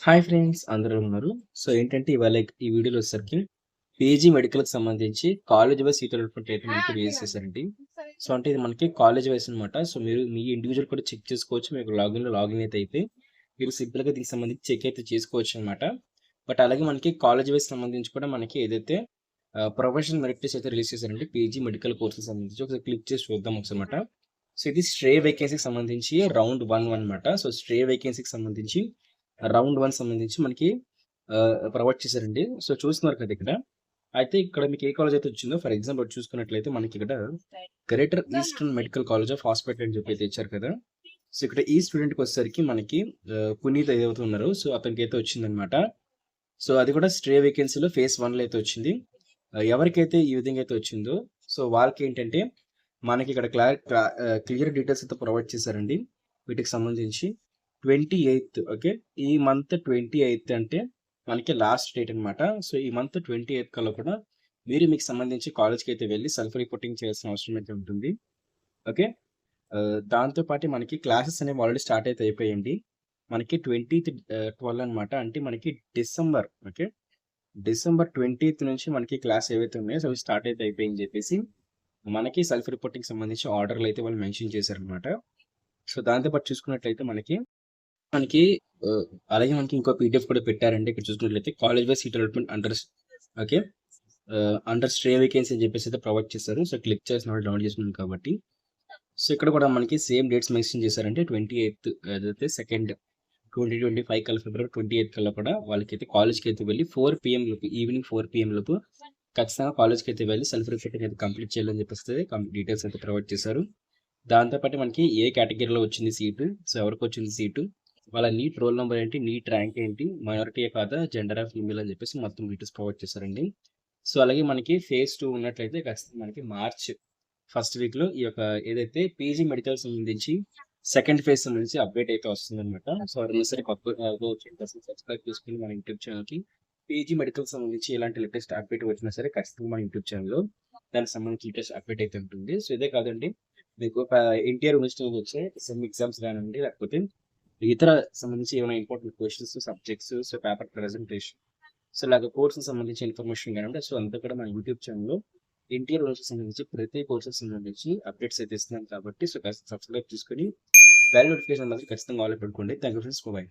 Hi friends అందరూ ఉన్నారు. So ఏంటంటే ఇవాళ ఈ వీడియోలో వచ్చేసరికి పీజీ మెడికల్‌కి సంబంధించి కాలేజ్ వైస్ సీట్ అలాట్‌మెంట్ అయితే మనకి రిలీజ్ చేశారండి. సో అంటే ఇది మనకి కాలేజ్ వైస్ అనమాట. సో మీరు మీ ఇండివిడ్యువల్ కూడా చెక్ చేసుకోవచ్చు. మీకు లాగిన్ అయితే అయిపోయి మీరు సింపుల్‌గా దీనికి సంబంధించి చెక్ అయితే చేసుకోవచ్చు అనమాట. బట్ అలాగే మనకి కాలేజ్ వైస్ సంబంధించి కూడా మనకి ఏదైతే ప్రొఫెషనల్ మెరిట్ లిస్ట్ అయితే రిలీజ్ చేశారండి. పీజీ మెడికల్ కోర్స్‌కి సంబంధించి ఒకసారి క్లిక్ చేసి చూద్దాం ఒకసారన్నమాట. సో ఇది స్ట్రే వేకెన్సీకి సంబంధించి రౌండ్ 1 అనమాట. సో స్ట్రే వేకెన్సీకి సంబంధించి రౌండ్ 1 సంబంధించి మనకి ప్రొవైడ్ చేశారండి. సో చూస్తున్నారు కదా ఇక్కడ. అయితే ఇక్కడ మీకు ఏ కాలేజ్ అయితే వచ్చిందో ఫర్ ఎగ్జాంపుల్ చూసుకున్నట్లయితే మనకి ఇక్కడ greater eastern medical college of hospital అని చెప్పి అయితే ఇచ్చారు కదా. సో ఇక్కడ ఈ స్టూడెంట్‌కి వచ్చేసరికి మనకి పునీత్ ఏదైతే ఉన్నారో సో అతనికైతే వచ్చిందనమాట. సో అది కూడా స్ట్రే వేకెన్సీలో ఫేజ్ 1లో అయితే వచ్చింది. ఎవరికైతే ఈ విధంగా అయితే వచ్చిందో సో వాళ్ళకేంటంటే మనకి ఇక్కడ క్లియర్ డీటెయిల్స్ అయితే ప్రొవైడ్ చేశారండి. వీటికి సంబంధించి 28థ్ ఓకే. ఈ మంత్ 28థ్ అంటే మనకి లాస్ట్ డేట్ అనమాట. సో ఈ మంత్ 28థ్ కల్లా కూడా మీకు సంబంధించి కాలేజ్‌కి అయితే వెళ్లి సెల్ఫ్ రిపోర్టింగ్ చేయాల్సిన అవసరం అయితే ఉంటుంది. ఓకే. దాంతో పాటు మనకి క్లాసెస్ అనేవి ఆల్రెడీ స్టార్ట్ అయితే అయిపోయాయండి. మనకి 12 అనమాట. అంటే మనకి డిసెంబర్ ఓకే. డిసెంబర్ 20థ్ నుంచి మనకి క్లాస్ ఏవైతే ఉన్నాయో అవి స్టార్ట్ అయితే అయిపోయాయని చెప్పేసి మనకి సెల్ఫ్ రిపోర్టింగ్‌కి సంబంధించి ఆర్డర్‌లు అయితే వాళ్ళు మెన్షన్ చేశారనమాట. సో దాంతో పాటు చూసుకున్నట్లయితే మనకి మనకి అలాగే మనకి ఇంకో పీడిఎఫ్ కూడా పెట్టారండి. ఇక్కడ చూసుకున్నట్లయితే college wise seat allotment okay. Under stray vacancy అని చెప్పేసి అయితే ప్రొవైడ్ చేశారు. సో క్లిక్ చేసిన వాళ్ళు డౌన్లోడ్ చేసుకున్నాను కాబట్టి. సో ఇక్కడ కూడా మనకి సేమ్ డేట్స్ మెన్షన్ చేశారంటే 28థ్ ఏదైతే సెకండ్ 2025 కల్లా ఫిబ్రవరి 28థ్ కల్లా కూడా వాళ్ళకైతే కాలేజ్‌కి అయితే వెళ్ళి 4 పీఎం లోపు ఈవినింగ్ 4 పీఎం లోపు ఖచ్చితంగా కాలేజ్‌కి అయితే వెళ్ళి సెల్ఫ్ రిపోర్టింగ్ అయితే కంప్లీట్ చేయాలని చెప్పేసి డీటెయిల్స్ అయితే ప్రొవైడ్ చేశారు. దాంతో పాటు మనకి ఏ కేటగిరీలో వచ్చింది సీటు, సో ఎవరికొచ్చింది సీటు, వాళ్ళ నీట్ రోల్ నెంబర్ ఏంటి, నీట్ ర్యాంక్ ఏంటి, మైనారిటీయే కాదా, జెండరా, ఫీమేల్ అని చెప్పేసి మొత్తం డీటెయిల్స్ ప్రొవైడ్ చేశారండి. సో అలాగే మనకి ఫేజ్ 2 ఉన్నట్లయితే ఖచ్చితంగా మనకి మార్చ్ ఫస్ట్ వీక్‌లో ఈ యొక్క ఏదైతే పీజీ మెడికల్ సంబంధించి సెకండ్ ఫేజ్ నుంచి అప్డేట్ అయితే వస్తుందనమాట. సో ఎవరైనా సరే సబ్స్క్రైబ్ చేసుకొని మన యూట్యూబ్ ఛానల్‌కి పీజీ మెడికల్ సంబంధించి ఎలాంటి లేటెస్ట్ అప్డేట్ వచ్చినా సరే ఖచ్చితంగా మన యూట్యూబ్ ఛానల్‌లో దానికి సంబంధించి లేటెస్ట్ అప్డేట్ అయితే ఉంటుంది. సో ఇదే కాదండి మీకు ఎన్టీఆర్ యూనివర్సిటీ నుంచి వచ్చే సెమ్ ఎగ్జామ్స్ కానివ్వండి, లేకపోతే ఇతర సంబంధించి ఏమైనా important questions, subjects, so paper presentation, so ఇలాగ కోర్సుకి సంబంధించిన ఇన్ఫర్మేషన్ కానివ్వండి, సో అంతా కూడా మన యూట్యూబ్ ఛానల్‌లో ఎన్టీఆర్ యూనివర్సిటీకి సంబంధించి ప్రతి కోర్సెస్ సంబంధించి అప్డేట్స్ అయితే ఇస్తున్నాం కాబట్టి సో సబ్స్క్రైబ్ చేసుకొని బెల్ నోటిఫికేషన్ మాత్రం ఖచ్చితంగా ఆల్ పెట్టుకోండి. Thank you friends. బాయ్.